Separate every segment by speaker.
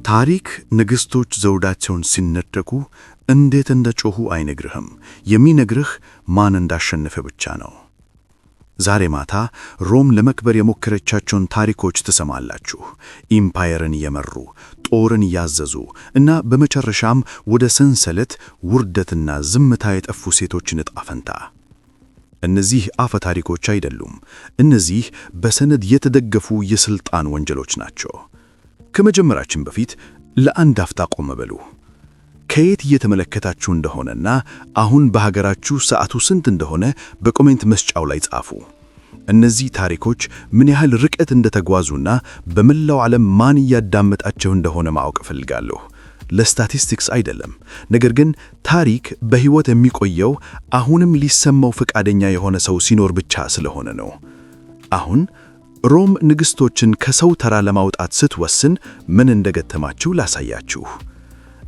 Speaker 1: ታሪክ ንግሥቶች ዘውዳቸውን ሲነጠቁ እንዴት እንደጮኹ አይነግርህም። የሚነግርህ ማን እንዳሸነፈ ብቻ ነው። ዛሬ ማታ ሮም ለመክበር የሞከረቻቸውን ታሪኮች ትሰማላችሁ። ኢምፓየርን የመሩ ጦርን ያዘዙ እና በመጨረሻም ወደ ሰንሰለት ውርደትና ዝምታ የጠፉ ሴቶችን ዕጣ ፈንታ። እነዚህ አፈ ታሪኮች አይደሉም። እነዚህ በሰነድ የተደገፉ የሥልጣን ወንጀሎች ናቸው። ከመጀመራችን በፊት ለአንድ አፍታ ቆም በሉ። ከየት እየተመለከታችሁ እንደሆነና አሁን በሀገራችሁ ሰዓቱ ስንት እንደሆነ በኮሜንት መስጫው ላይ ጻፉ። እነዚህ ታሪኮች ምን ያህል ርቀት እንደተጓዙና በመላው ዓለም ማን እያዳመጣቸው እንደሆነ ማወቅ እፈልጋለሁ። ለስታቲስቲክስ አይደለም፣ ነገር ግን ታሪክ በሕይወት የሚቆየው አሁንም ሊሰማው ፈቃደኛ የሆነ ሰው ሲኖር ብቻ ስለሆነ ነው። አሁን ሮም ንግሥቶችን ከሰው ተራ ለማውጣት ስትወስን ምን እንደገጠማችሁ ላሳያችሁ።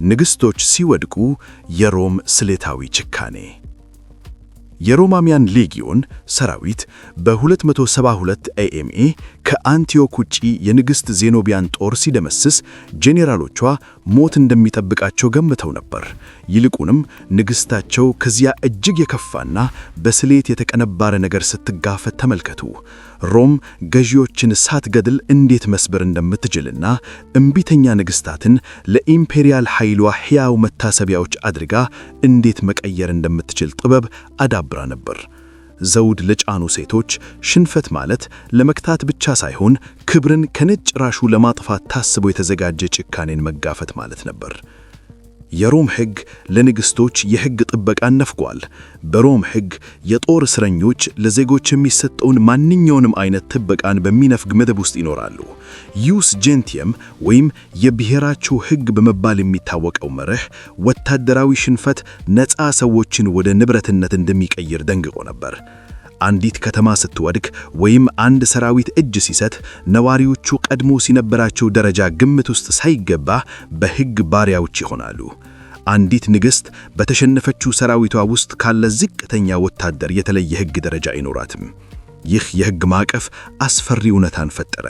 Speaker 1: ንግሥቶች ሲወድቁ የሮም ስሌታዊ ጭካኔ። የሮማውያን ሌጊዮን ሰራዊት በ272 ኤኤምኤ ከአንቲዮክ ውጪ የንግሥት ዜኖቢያን ጦር ሲደመስስ ጄኔራሎቿ ሞት እንደሚጠብቃቸው ገምተው ነበር። ይልቁንም ንግሥታቸው ከዚያ እጅግ የከፋና በስሌት የተቀነባረ ነገር ስትጋፈጥ ተመልከቱ። ሮም ገዢዎችን ሳትገድል እንዴት መስበር እንደምትችልና እምቢተኛ ንግሥታትን ለኢምፔሪያል ኃይሏ ሕያው መታሰቢያዎች አድርጋ እንዴት መቀየር እንደምትችል ጥበብ አዳብራ ነበር። ዘውድ ለጫኑ ሴቶች ሽንፈት ማለት ለመክታት ብቻ ሳይሆን ክብርን ከነጭ ራሹ ለማጥፋት ታስቦ የተዘጋጀ ጭካኔን መጋፈት ማለት ነበር። የሮም ሕግ ለንግሥቶች የሕግ ጥበቃን ነፍጓል። በሮም ሕግ የጦር እስረኞች ለዜጎች የሚሰጠውን ማንኛውንም አይነት ጥበቃን በሚነፍግ መደብ ውስጥ ይኖራሉ። ዩስ ጄንቲየም ወይም የብሔራቸው ሕግ በመባል የሚታወቀው መርህ ወታደራዊ ሽንፈት ነፃ ሰዎችን ወደ ንብረትነት እንደሚቀይር ደንግጎ ነበር። አንዲት ከተማ ስትወድቅ ወይም አንድ ሰራዊት እጅ ሲሰጥ ነዋሪዎቹ ቀድሞ ሲነበራቸው ደረጃ ግምት ውስጥ ሳይገባ በሕግ ባሪያዎች ይሆናሉ። አንዲት ንግሥት በተሸነፈችው ሰራዊቷ ውስጥ ካለ ዝቅተኛ ወታደር የተለየ ሕግ ደረጃ አይኖራትም። ይህ የሕግ ማዕቀፍ አስፈሪ እውነታን ፈጠረ።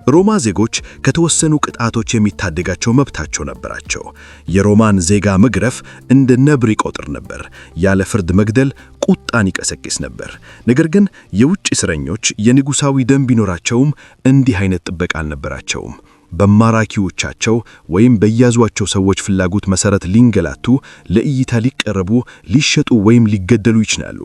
Speaker 1: ሮማ ዜጎች ከተወሰኑ ቅጣቶች የሚታደጋቸው መብታቸው ነበራቸው። የሮማን ዜጋ መግረፍ እንደ ነብር ይቆጥር ነበር። ያለ ፍርድ መግደል ቁጣን ይቀሰቅስ ነበር። ነገር ግን የውጭ እስረኞች የንጉሣዊ ደም ቢኖራቸውም እንዲህ አይነት ጥበቃ አልነበራቸውም። በማራኪዎቻቸው ወይም በያዟቸው ሰዎች ፍላጎት መሰረት ሊንገላቱ፣ ለእይታ ሊቀርቡ፣ ሊሸጡ ወይም ሊገደሉ ይችላሉ።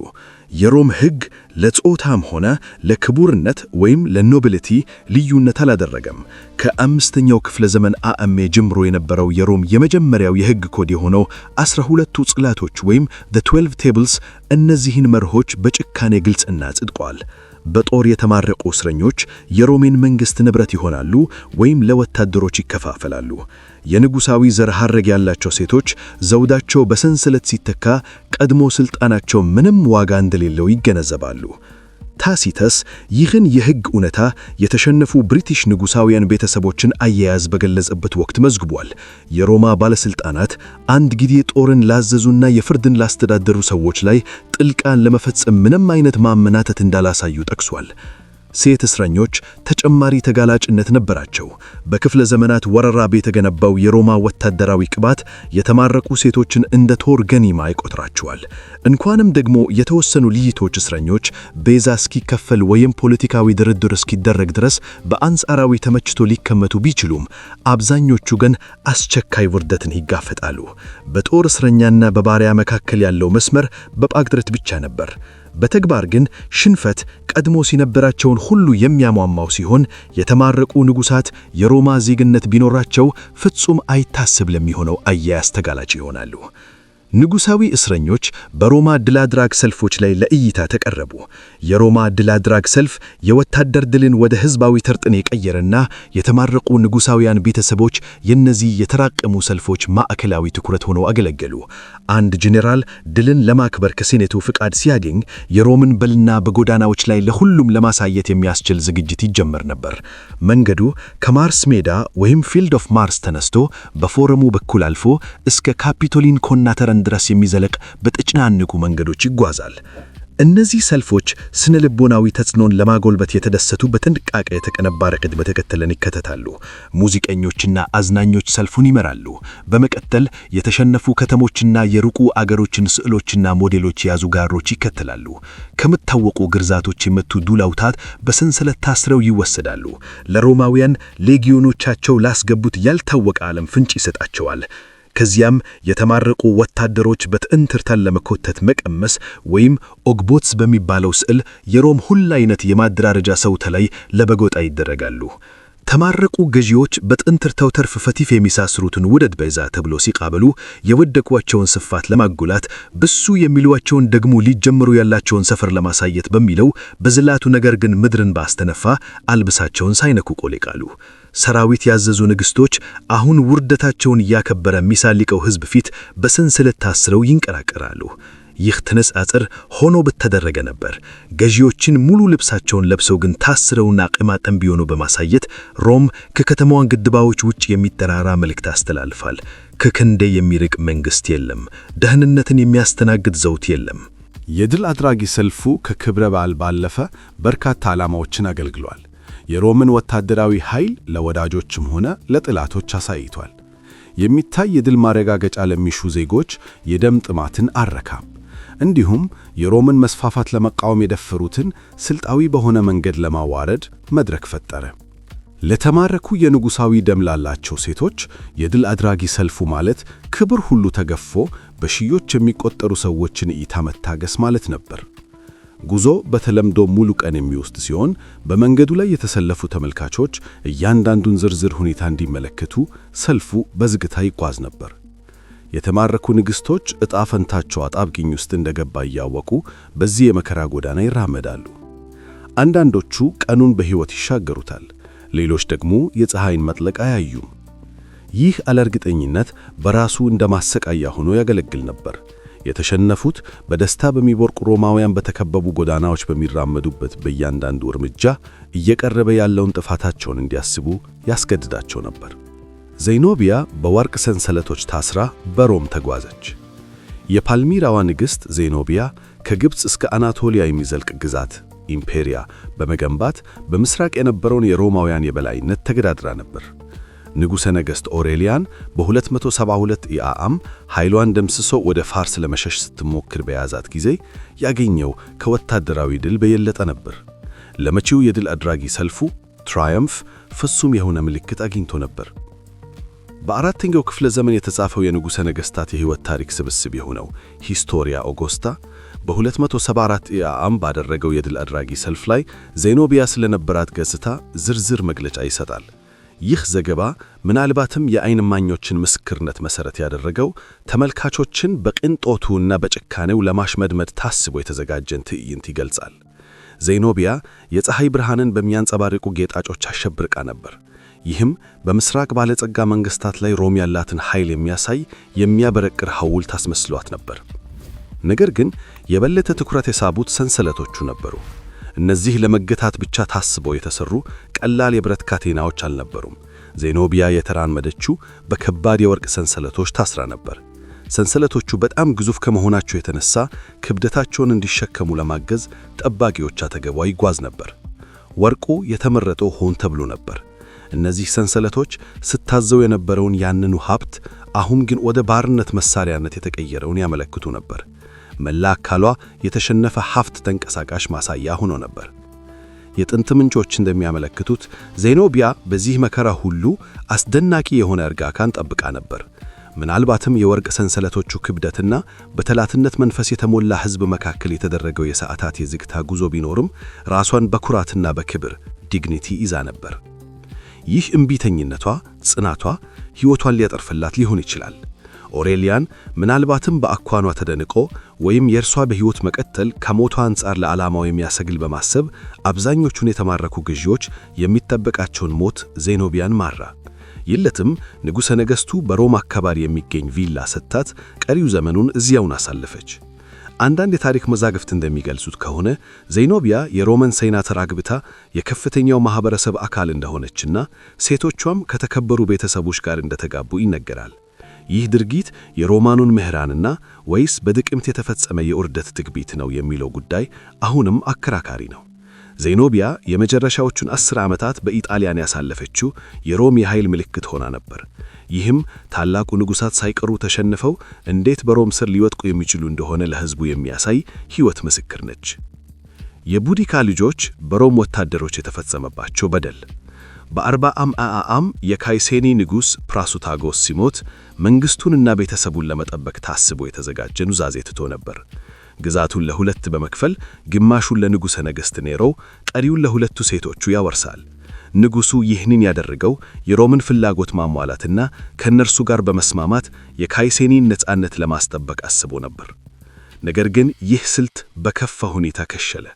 Speaker 1: የሮም ሕግ ለጾታም ሆነ ለክቡርነት ወይም ለኖቢሊቲ ልዩነት አላደረገም። ከአምስተኛው ክፍለ ዘመን አእሜ ጀምሮ የነበረው የሮም የመጀመሪያው የሕግ ኮድ የሆነው 12ቱ ጽላቶች ወይም the 12 tables እነዚህን መርሆች በጭካኔ ግልጽና ጽድቋል። በጦር የተማረቁ እስረኞች የሮሜን መንግሥት ንብረት ይሆናሉ ወይም ለወታደሮች ይከፋፈላሉ። የንጉሣዊ ዘር ሐረግ ያላቸው ሴቶች ዘውዳቸው በሰንሰለት ሲተካ ቀድሞ ሥልጣናቸው ምንም ዋጋ እንደሌለው ይገነዘባሉ። ታሲተስ ይህን የሕግ እውነታ የተሸነፉ ብሪቲሽ ንጉሣውያን ቤተሰቦችን አያያዝ በገለጸበት ወቅት መዝግቧል። የሮማ ባለሥልጣናት አንድ ጊዜ ጦርን ላዘዙና የፍርድን ላስተዳደሩ ሰዎች ላይ ጥልቃን ለመፈጸም ምንም አይነት ማመናተት እንዳላሳዩ ጠቅሷል። ሴት እስረኞች ተጨማሪ ተጋላጭነት ነበራቸው። በክፍለ ዘመናት ወረራ የተገነባው የሮማ ወታደራዊ ቅባት የተማረኩ ሴቶችን እንደ ጦር ገኒማ ይቆጥራቸዋል። እንኳንም ደግሞ የተወሰኑ ልይቶች እስረኞች ቤዛ እስኪከፈል ወይም ፖለቲካዊ ድርድር እስኪደረግ ድረስ በአንጻራዊ ተመችቶ ሊከመቱ ቢችሉም አብዛኞቹ ግን አስቸካይ ውርደትን ይጋፈጣሉ። በጦር እስረኛና በባሪያ መካከል ያለው መስመር በጳግድረት ብቻ ነበር። በተግባር ግን ሽንፈት ቀድሞ ሲነበራቸውን ሁሉ የሚያሟማው ሲሆን የተማረቁ ንጉሳት የሮማ ዜግነት ቢኖራቸው ፍጹም አይታሰብ ለሚሆነው አያያዝ ተጋላጭ ይሆናሉ። ንጉሣዊ እስረኞች በሮማ ድል አድራጊ ሰልፎች ላይ ለእይታ ተቀረቡ። የሮማ ድል አድራጊ ሰልፍ የወታደር ድልን ወደ ሕዝባዊ ተርጥን የቀየረና የተማረቁ ንጉሣውያን ቤተሰቦች የነዚህ የተራቀሙ ሰልፎች ማዕከላዊ ትኩረት ሆነው አገለገሉ። አንድ ጄኔራል ድልን ለማክበር ከሴኔቱ ፍቃድ ሲያገኝ የሮምን በልና በጎዳናዎች ላይ ለሁሉም ለማሳየት የሚያስችል ዝግጅት ይጀመር ነበር። መንገዱ ከማርስ ሜዳ ወይም ፊልድ ኦፍ ማርስ ተነስቶ በፎረሙ በኩል አልፎ እስከ ካፒቶሊን ኮናተረን ድረስ የሚዘለቅ በተጨናነቁ መንገዶች ይጓዛል። እነዚህ ሰልፎች ስነ ልቦናዊ ተጽዕኖን ለማጎልበት የተደሰቱ በጥንቃቄ የተቀነባረ ቅደም ተከተልን ይከተላሉ። ሙዚቀኞችና አዝናኞች ሰልፉን ይመራሉ። በመቀጠል የተሸነፉ ከተሞችና የሩቁ አገሮችን ስዕሎችና ሞዴሎች የያዙ ጋሮች ይከተላሉ። ከሚታወቁ ግርዛቶች የመቱ ዱላውታት በሰንሰለት ታስረው ይወሰዳሉ። ለሮማውያን ሌጊዮኖቻቸው ላስገቡት ያልታወቀ ዓለም ፍንጭ ይሰጣቸዋል። ከዚያም የተማረቁ ወታደሮች በትዕይንት ለመኮተት መቀመስ ወይም ኦግቦትስ በሚባለው ስዕል የሮም ሁሉ አይነት የማደራረጃ ሰውተ ላይ ለበጎጣ ይደረጋሉ። ተማረቁ ገዢዎች በጥንትርተው ተርፍ ፈቲፍ የሚሳስሩትን ውደድ በዛ ተብሎ ሲቃበሉ የወደቋቸውን ስፋት ለማጉላት በሱ የሚሏቸውን ደግሞ ሊጀምሩ ያላቸውን ሰፈር ለማሳየት በሚለው በዝላቱ ነገር ግን ምድርን ባስተነፋ አልብሳቸውን ሳይነኩ ቆሌቃሉ። ሰራዊት ያዘዙ ንግስቶች አሁን ውርደታቸውን ያከበረ ሚሳሊቀው ህዝብ ፊት በሰንሰለት ታስረው ይንቀራቀራሉ። ይህ ትንጻጽር ሆኖ በተደረገ ነበር። ገዢዎችን ሙሉ ልብሳቸውን ለብሰው ግን ታስረውና ቅማጠም ቢሆኑ በማሳየት ሮም ከከተማዋን ግድባዎች ውጭ የሚጠራራ መልእክት አስተላልፋል። ከከንዴ የሚርቅ መንግስት የለም፣ ደህንነትን የሚያስተናግድ ዘውት የለም።
Speaker 2: የድል አድራጊ ሰልፉ ከክብረ በዓል ባለፈ በርካታ ዓላማዎችን አገልግሏል። የሮምን ወታደራዊ ኃይል ለወዳጆችም ሆነ ለጥላቶች አሳይቷል። የሚታይ የድል ማረጋገጫ ለሚሹ ዜጎች የደም ጥማትን አረካም። እንዲሁም የሮምን መስፋፋት ለመቃወም የደፈሩትን ስልጣዊ በሆነ መንገድ ለማዋረድ መድረክ ፈጠረ። ለተማረኩ የንጉሳዊ ደም ላላቸው ሴቶች የድል አድራጊ ሰልፉ ማለት ክብር ሁሉ ተገፎ በሺዎች የሚቆጠሩ ሰዎችን እይታ መታገስ ማለት ነበር። ጉዞ በተለምዶ ሙሉ ቀን የሚወስድ ሲሆን በመንገዱ ላይ የተሰለፉ ተመልካቾች እያንዳንዱን ዝርዝር ሁኔታ እንዲመለከቱ ሰልፉ በዝግታ ይጓዝ ነበር። የተማረኩ ንግስቶች ዕጣ ፈንታቸው አጣብቂኝ ውስጥ እንደገባ እያወቁ በዚህ የመከራ ጎዳና ይራመዳሉ። አንዳንዶቹ ቀኑን በሕይወት ይሻገሩታል፣ ሌሎች ደግሞ የፀሐይን መጥለቅ አያዩም። ይህ አለርግጠኝነት በራሱ እንደ ማሰቃያ ሆኖ ያገለግል ነበር። የተሸነፉት በደስታ በሚቦርቁ ሮማውያን በተከበቡ ጎዳናዎች በሚራመዱበት በእያንዳንዱ እርምጃ እየቀረበ ያለውን ጥፋታቸውን እንዲያስቡ ያስገድዳቸው ነበር። ዘይኖቢያ በወርቅ ሰንሰለቶች ታስራ በሮም ተጓዘች። የፓልሚራዋ ንግሥት ዘይኖቢያ ከግብፅ እስከ አናቶሊያ የሚዘልቅ ግዛት ኢምፔሪያ በመገንባት በምስራቅ የነበረውን የሮማውያን የበላይነት ተገዳድራ ነበር። ንጉሠ ነገሥት ኦሬሊያን በ272 ኢአአም ኃይሏን ደምስሶ ወደ ፋርስ ለመሸሽ ስትሞክር በያዛት ጊዜ ያገኘው ከወታደራዊ ድል በየለጠ ነበር። ለመጪው የድል አድራጊ ሰልፉ ትራያምፍ ፍጹም የሆነ ምልክት አግኝቶ ነበር። በአራተኛው ክፍለ ዘመን የተጻፈው የንጉሠ ነገሥታት የሕይወት ታሪክ ስብስብ የሆነው ሂስቶሪያ ኦጎስታ በ274 ኢአአም ባደረገው የድል አድራጊ ሰልፍ ላይ ዘይኖቢያ ስለነበራት ገጽታ ዝርዝር መግለጫ ይሰጣል። ይህ ዘገባ ምናልባትም የዓይን እማኞችን ምስክርነት መሠረት ያደረገው ተመልካቾችን በቅንጦቱና በጭካኔው ለማሽመድመድ ታስቦ የተዘጋጀን ትዕይንት ይገልጻል። ዘይኖቢያ የፀሐይ ብርሃንን በሚያንጸባርቁ ጌጣጮች አሸብርቃ ነበር። ይህም በምስራቅ ባለጸጋ መንግሥታት ላይ ሮም ያላትን ኃይል የሚያሳይ የሚያበረቅር ሐውልት አስመስሏት ነበር። ነገር ግን የበለጠ ትኩረት የሳቡት ሰንሰለቶቹ ነበሩ። እነዚህ ለመገታት ብቻ ታስበው የተሰሩ ቀላል የብረት ካቴናዎች አልነበሩም። ዘይኖቢያ የተራመደችው በከባድ የወርቅ ሰንሰለቶች ታስራ ነበር። ሰንሰለቶቹ በጣም ግዙፍ ከመሆናቸው የተነሳ ክብደታቸውን እንዲሸከሙ ለማገዝ ጠባቂዎች አጠገቧ ይጓዝ ነበር። ወርቁ የተመረጠው ሆን ተብሎ ነበር። እነዚህ ሰንሰለቶች ስታዘው የነበረውን ያንኑ ሀብት አሁን ግን ወደ ባርነት መሳሪያነት የተቀየረውን ያመለክቱ ነበር። መላ አካሏ የተሸነፈ ሀብት ተንቀሳቃሽ ማሳያ ሆኖ ነበር። የጥንት ምንጮች እንደሚያመለክቱት ዘይኖቢያ በዚህ መከራ ሁሉ አስደናቂ የሆነ እርጋታን ጠብቃ ነበር። ምናልባትም የወርቅ ሰንሰለቶቹ ክብደትና በጠላትነት መንፈስ የተሞላ ሕዝብ መካከል የተደረገው የሰዓታት የዝግታ ጉዞ ቢኖርም ራሷን በኩራትና በክብር ዲግኒቲ ይዛ ነበር። ይህ እምቢተኝነቷ፣ ጽናቷ ሕይወቷን ሊያጠርፍላት ሊሆን ይችላል። ኦሬሊያን ምናልባትም በአኳኗ ተደንቆ ወይም የእርሷ በሕይወት መቀጠል ከሞቷ አንጻር ለዓላማው የሚያሰግል በማሰብ አብዛኞቹን የተማረኩ ገዢዎች የሚጠበቃቸውን ሞት ዘይኖቢያን ማራ። ይለትም ንጉሠ ነገሥቱ በሮም አካባቢ የሚገኝ ቪላ ሰጥታት ቀሪው ዘመኑን እዚያውን አሳለፈች። አንዳንድ የታሪክ መዛግብት እንደሚገልጹት ከሆነ ዘይኖቢያ የሮማን ሴናተር አግብታ የከፍተኛው ማህበረሰብ አካል እንደሆነችና ሴቶቿም ከተከበሩ ቤተሰቦች ጋር እንደተጋቡ ይነገራል። ይህ ድርጊት የሮማኑን ምሁራንና ወይስ በድቅምት የተፈጸመ የውርደት ትዕቢት ነው የሚለው ጉዳይ አሁንም አከራካሪ ነው። ዜኖቢያ የመጨረሻዎቹን 10 ዓመታት በኢጣሊያን ያሳለፈችው የሮም የኃይል ምልክት ሆና ነበር። ይህም ታላቁ ንጉሣት ሳይቀሩ ተሸንፈው እንዴት በሮም ስር ሊወድቁ የሚችሉ እንደሆነ ለሕዝቡ የሚያሳይ ሕይወት ምስክር ነች። የቡዲካ ልጆች በሮም ወታደሮች የተፈጸመባቸው በደል በ40 የካይሴኒ ንጉሥ ፕራሱታጎስ ሲሞት መንግሥቱንና ቤተሰቡን ለመጠበቅ ታስቦ የተዘጋጀ ኑዛዜ ትቶ ነበር። ግዛቱን ለሁለት በመክፈል ግማሹን ለንጉሠ ነገሥት ኔሮ፣ ቀሪውን ለሁለቱ ሴቶቹ ያወርሳል። ንጉሡ ይህንን ያደረገው የሮምን ፍላጎት ማሟላትና ከእነርሱ ጋር በመስማማት የካይሴኒን ነጻነት ለማስጠበቅ አስቦ ነበር። ነገር ግን ይህ ስልት በከፋ ሁኔታ ከሸለ።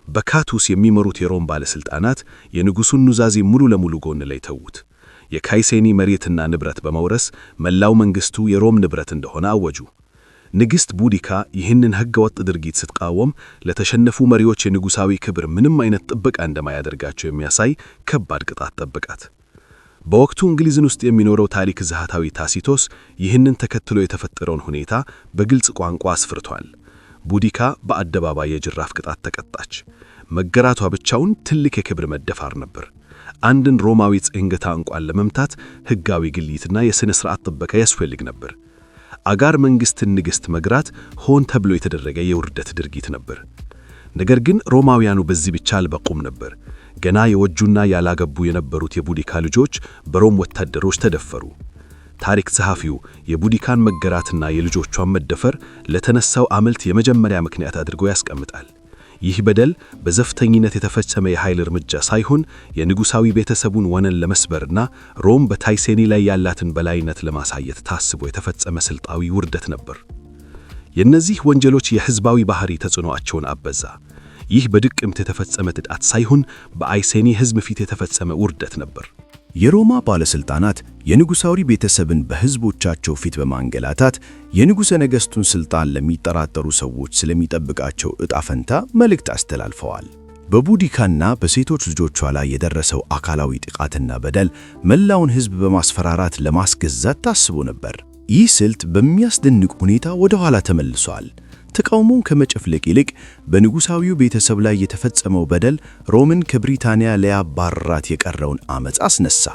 Speaker 2: በካቱስ የሚመሩት የሮም ባለሥልጣናት የንጉሡን ኑዛዜ ሙሉ ለሙሉ ጎን ላይ ተዉት። የካይሴኒ መሬትና ንብረት በመውረስ መላው መንግሥቱ የሮም ንብረት እንደሆነ አወጁ። ንግሥት ቡዲካ ይህንን ሕገወጥ ድርጊት ስትቃወም ለተሸነፉ መሪዎች የንጉሣዊ ክብር ምንም አይነት ጥበቃ እንደማያደርጋቸው የሚያሳይ ከባድ ቅጣት ጠበቃት። በወቅቱ እንግሊዝን ውስጥ የሚኖረው ታሪክ ጸሐፊ ታሲቶስ ይህንን ተከትሎ የተፈጠረውን ሁኔታ በግልጽ ቋንቋ አስፍርቷል። ቡዲካ በአደባባይ የጅራፍ ቅጣት ተቀጣች። መገራቷ ብቻውን ትልቅ የክብር መደፋር ነበር። አንድን ሮማዊ ጽንገታ እንኳን ለመምታት ሕጋዊ ግሊትና የሥነ ሥርዓት ጥበቃ ያስፈልግ ነበር። አጋር መንግሥትን ንግሥት መግራት ሆን ተብሎ የተደረገ የውርደት ድርጊት ነበር። ነገር ግን ሮማውያኑ በዚህ ብቻ አልበቁም ነበር። ገና የወጁና ያላገቡ የነበሩት የቡዲካ ልጆች በሮም ወታደሮች ተደፈሩ። ታሪክ ጸሐፊው የቡዲካን መገራትና የልጆቿን መደፈር ለተነሳው አመልት የመጀመሪያ ምክንያት አድርጎ ያስቀምጣል። ይህ በደል በዘፍተኝነት የተፈጸመ የኃይል እርምጃ ሳይሆን የንጉሣዊ ቤተሰቡን ወነን ለመስበርና ሮም በካይሴኒ ላይ ያላትን በላይነት ለማሳየት ታስቦ የተፈጸመ ስልጣዊ ውርደት ነበር። የእነዚህ ወንጀሎች የሕዝባዊ ባህሪ ተጽዕኖአቸውን አበዛ። ይህ በድቅምት የተፈጸመ ጥቃት ሳይሆን በአይሴኒ ሕዝብ ፊት የተፈጸመ ውርደት ነበር።
Speaker 1: የሮማ ባለሥልጣናት የንጉሣዊ ቤተሰብን በሕዝቦቻቸው ፊት በማንገላታት የንጉሠ ነገሥቱን ሥልጣን ለሚጠራጠሩ ሰዎች ስለሚጠብቃቸው ዕጣ ፈንታ መልእክት አስተላልፈዋል። በቡዲካና በሴቶች ልጆቿ ላይ የደረሰው አካላዊ ጥቃትና በደል መላውን ሕዝብ በማስፈራራት ለማስገዛት ታስቦ ነበር። ይህ ስልት በሚያስደንቅ ሁኔታ ወደ ኋላ ተመልሷል። ተቃውሞውን ከመጨፍለቅ ይልቅ በንጉሣዊው ቤተሰብ ላይ የተፈጸመው በደል ሮምን ከብሪታንያ ሊያባርራት የቀረውን ዓመፅ አስነሳ።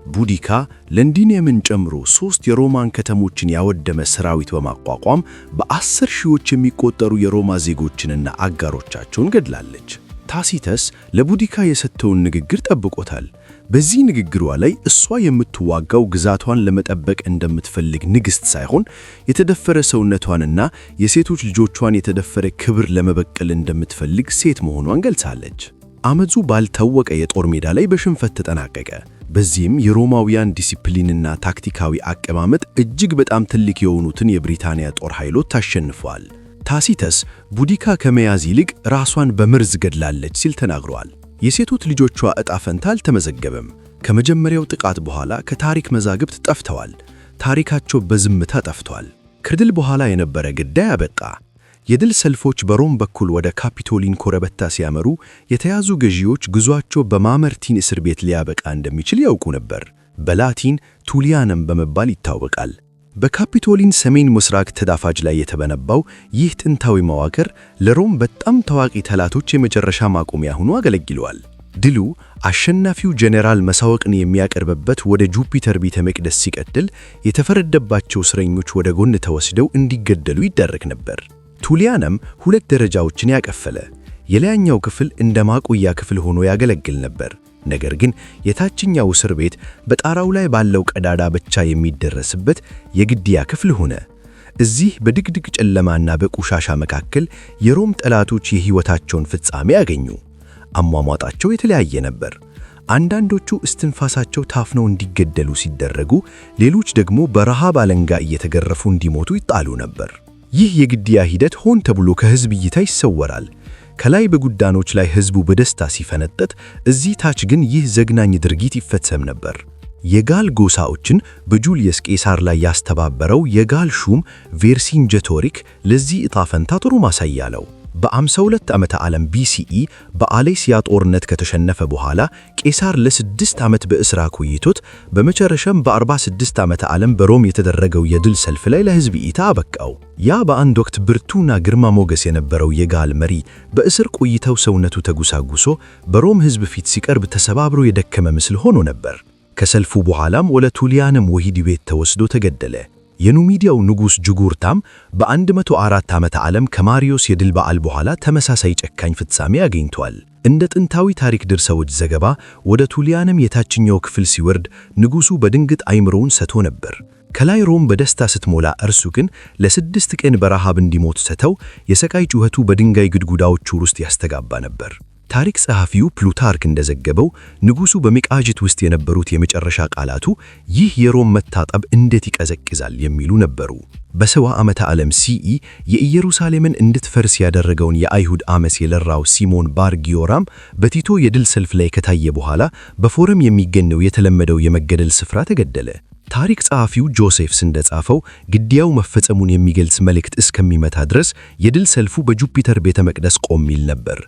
Speaker 1: ቡዲካ ለንዲኒየምን ጨምሮ 3 የሮማን ከተሞችን ያወደመ ሰራዊት በማቋቋም በ10 ሺዎች የሚቆጠሩ የሮማ ዜጎችንና አጋሮቻቸውን ገድላለች። ታሲተስ ለቡዲካ የሰጠውን ንግግር ጠብቆታል። በዚህ ንግግሯ ላይ እሷ የምትዋጋው ግዛቷን ለመጠበቅ እንደምትፈልግ ንግሥት ሳይሆን የተደፈረ ሰውነቷንና የሴቶች ልጆቿን የተደፈረ ክብር ለመበቀል እንደምትፈልግ ሴት መሆኗን ገልጻለች። ዓመፁ ባልታወቀ የጦር ሜዳ ላይ በሽንፈት ተጠናቀቀ። በዚህም የሮማውያን ዲሲፕሊንና ታክቲካዊ አቀማመጥ እጅግ በጣም ትልቅ የሆኑትን የብሪታንያ ጦር ኃይሎች ታሸንፈዋል። ታሲተስ ቡዲካ ከመያዝ ይልቅ ራሷን በመርዝ ገድላለች ሲል ተናግሯል። የሴቶች ልጆቿ ዕጣ ፈንታ አልተመዘገበም። ከመጀመሪያው ጥቃት በኋላ ከታሪክ መዛግብት ጠፍተዋል። ታሪካቸው በዝምታ ጠፍቷል። ከድል በኋላ የነበረ ግዳይ አበቃ። የድል ሰልፎች በሮም በኩል ወደ ካፒቶሊን ኮረበታ ሲያመሩ የተያዙ ገዢዎች ጉዟቸው በማመርቲን እስር ቤት ሊያበቃ እንደሚችል ያውቁ ነበር። በላቲን ቱሊያነም በመባል ይታወቃል። በካፒቶሊን ሰሜን ምስራቅ ተዳፋጅ ላይ የተገነባው ይህ ጥንታዊ መዋቅር ለሮም በጣም ታዋቂ ጠላቶች የመጨረሻ ማቆሚያ ሆኖ አገልግሏል። ድሉ አሸናፊው ጄኔራል መሳወቅን የሚያቀርብበት ወደ ጁፒተር ቤተ መቅደስ ሲቀጥል የተፈረደባቸው እስረኞች ወደ ጎን ተወስደው እንዲገደሉ ይደረግ ነበር። ቱሊያነም 2 ደረጃዎችን ያቀፈለ። የላይኛው ክፍል እንደ ማቆያ ክፍል ሆኖ ያገለግል ነበር። ነገር ግን የታችኛው እስር ቤት በጣራው ላይ ባለው ቀዳዳ ብቻ የሚደረስበት የግድያ ክፍል ሆነ። እዚህ በድቅድቅ ጨለማና በቆሻሻ መካከል የሮም ጠላቶች የሕይወታቸውን ፍጻሜ ያገኙ። አሟሟታቸው የተለያየ ነበር። አንዳንዶቹ እስትንፋሳቸው ታፍነው እንዲገደሉ ሲደረጉ፣ ሌሎች ደግሞ በረሃብ አለንጋ እየተገረፉ እንዲሞቱ ይጣሉ ነበር። ይህ የግድያ ሂደት ሆን ተብሎ ከሕዝብ እይታ ይሰወራል። ከላይ በጉዳኖች ላይ ሕዝቡ በደስታ ሲፈነጠጥ፣ እዚህ ታች ግን ይህ ዘግናኝ ድርጊት ይፈጸም ነበር። የጋል ጎሳዎችን በጁልየስ ቄሳር ላይ ያስተባበረው የጋል ሹም ቬርሲንጀቶሪክ ለዚህ ዕጣ ፈንታ ጥሩ ማሳያ ነው። በ52 ዓመተ ዓለም BCE በአሌሲያ ጦርነት ከተሸነፈ በኋላ ቄሳር ለ6 ዓመት በእስር ቆይቶት በመጨረሻም በ46 ዓመተ ዓለም በሮም የተደረገው የድል ሰልፍ ላይ ለሕዝብ እይታ አበቃው። ያ በአንድ ወቅት ብርቱና ግርማ ሞገስ የነበረው የጋል መሪ በእስር ቆይታው ሰውነቱ ተጉሳጉሶ በሮም ሕዝብ ፊት ሲቀርብ ተሰባብሮ የደከመ ምስል ሆኖ ነበር። ከሰልፉ በኋላም ወደ ቱሊያንም ወህኒ ቤት ተወስዶ ተገደለ። የኑሚዲያው ንጉሥ ጁጉርታም በ104 ዓመተ ዓለም ከማሪዮስ የድል በዓል በኋላ ተመሳሳይ ጨካኝ ፍጻሜ አግኝቷል። እንደ ጥንታዊ ታሪክ ድርሳዎች ዘገባ ወደ ቱሊያንም የታችኛው ክፍል ሲወርድ ንጉሡ በድንገት አይምሮውን ሰጥቶ ነበር። ከላይ ሮም በደስታ ስትሞላ፣ እርሱ ግን ለ6 ቀን በረሃብ እንዲሞት ሰተው የሰቃይ ጩኸቱ በድንጋይ ግድግዳዎቹ ውስጥ ያስተጋባ ነበር። ታሪክ ጸሐፊው ፕሉታርክ እንደዘገበው ንጉሡ በመቃዥት ውስጥ የነበሩት የመጨረሻ ቃላቱ ይህ የሮም መታጠብ እንዴት ይቀዘቅዛል የሚሉ ነበሩ። በ70 ዓመተ ዓለም CE የኢየሩሳሌምን እንድትፈርስ ያደረገውን የአይሁድ አመፅ የለራው ሲሞን ባር ጊዮራም በቲቶ የድል ሰልፍ ላይ ከታየ በኋላ በፎረም የሚገኘው የተለመደው የመገደል ስፍራ ተገደለ። ታሪክ ጸሐፊው ጆሴፍስ እንደጻፈው ግድያው መፈጸሙን የሚገልጽ መልእክት እስከሚመታ ድረስ የድል ሰልፉ በጁፒተር ቤተ መቅደስ ቆም ይል ነበር።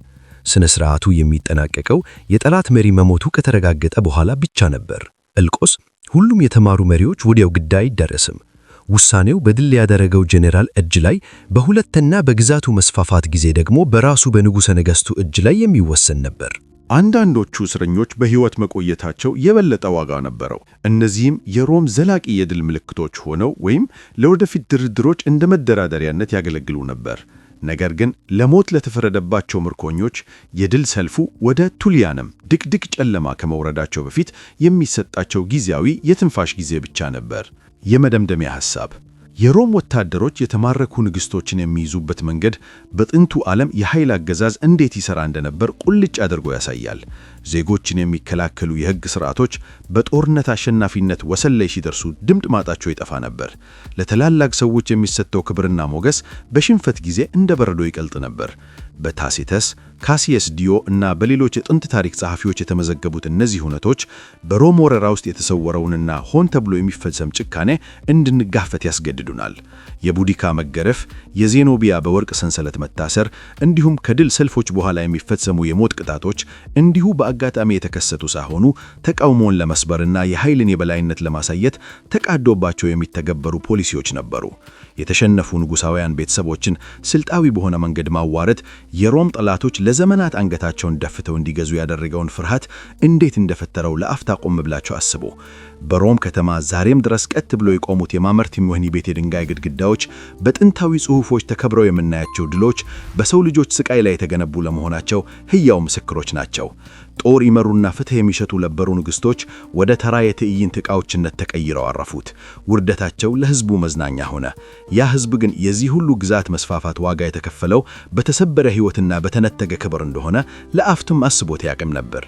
Speaker 1: ስነ ሥርዓቱ የሚጠናቀቀው የጠላት መሪ መሞቱ ከተረጋገጠ በኋላ ብቻ ነበር። እልቆስ ሁሉም የተማሩ መሪዎች ወዲያው ግዳይ አይደረስም። ውሳኔው በድል ያደረገው ጄኔራል እጅ ላይ፣ በሁለተኛ በግዛቱ መስፋፋት ጊዜ ደግሞ በራሱ በንጉሠ ነገሥቱ እጅ ላይ የሚወሰን ነበር።
Speaker 2: አንዳንዶቹ እስረኞች በሕይወት መቆየታቸው የበለጠ ዋጋ ነበረው። እነዚህም የሮም ዘላቂ የድል ምልክቶች ሆነው ወይም ለወደፊት ድርድሮች እንደ መደራደሪያነት ያገለግሉ ነበር። ነገር ግን ለሞት ለተፈረደባቸው ምርኮኞች የድል ሰልፉ ወደ ቱሊያንም ድቅድቅ ጨለማ ከመውረዳቸው በፊት የሚሰጣቸው ጊዜያዊ የትንፋሽ ጊዜ ብቻ ነበር። የመደምደሚያ ሐሳብ የሮም ወታደሮች የተማረኩ ንግሥቶችን የሚይዙበት መንገድ በጥንቱ ዓለም የኃይል አገዛዝ እንዴት ይሠራ እንደነበር ቁልጭ አድርጎ ያሳያል። ዜጎችን የሚከላከሉ የሕግ ሥርዓቶች በጦርነት አሸናፊነት ወሰን ላይ ሲደርሱ ድምጥማጣቸው ይጠፋ ነበር። ለታላላቅ ሰዎች የሚሰጠው ክብርና ሞገስ በሽንፈት ጊዜ እንደ በረዶ ይቀልጥ ነበር። በታሲተስ፣ ካሲየስ ዲዮ እና በሌሎች የጥንት ታሪክ ጸሐፊዎች የተመዘገቡት እነዚህ ሁነቶች በሮም ወረራ ውስጥ የተሰወረውንና ሆን ተብሎ የሚፈጸም ጭካኔ እንድንጋፈት ያስገድዱናል። የቡዲካ መገረፍ፣ የዜኖቢያ በወርቅ ሰንሰለት መታሰር እንዲሁም ከድል ሰልፎች በኋላ የሚፈጸሙ የሞት ቅጣቶች እንዲሁ በአጋጣሚ የተከሰቱ ሳይሆኑ ተቃውሞን ለመስበርና የኃይልን የበላይነት ለማሳየት ተቃዶባቸው የሚተገበሩ ፖሊሲዎች ነበሩ። የተሸነፉ ንጉሳውያን ቤተሰቦችን ስልጣዊ በሆነ መንገድ ማዋረድ የሮም ጠላቶች ለዘመናት አንገታቸውን ደፍተው እንዲገዙ ያደረገውን ፍርሃት እንዴት እንደፈጠረው ለአፍታ ቆም ብላችሁ አስቡ። በሮም ከተማ ዛሬም ድረስ ቀጥ ብሎ የቆሙት የማመርቲም ወህኒ ቤት የድንጋይ ግድግዳዎች፣ በጥንታዊ ጽሑፎች ተከብረው የምናያቸው ድሎች በሰው ልጆች ስቃይ ላይ የተገነቡ ለመሆናቸው ሕያው ምስክሮች ናቸው። ጦር ይመሩና ፍትሕ የሚሸጡ ለበሩ ንግሥቶች ወደ ተራ የትዕይንት ዕቃዎችነት ተቀይረው አረፉት። ውርደታቸው ለሕዝቡ መዝናኛ ሆነ። ያ ሕዝብ ግን የዚህ ሁሉ ግዛት መስፋፋት ዋጋ የተከፈለው በተሰበረ ሕይወትና በተነተገ ክብር እንደሆነ ለአፍትም አስቦት ያቅም ነበር።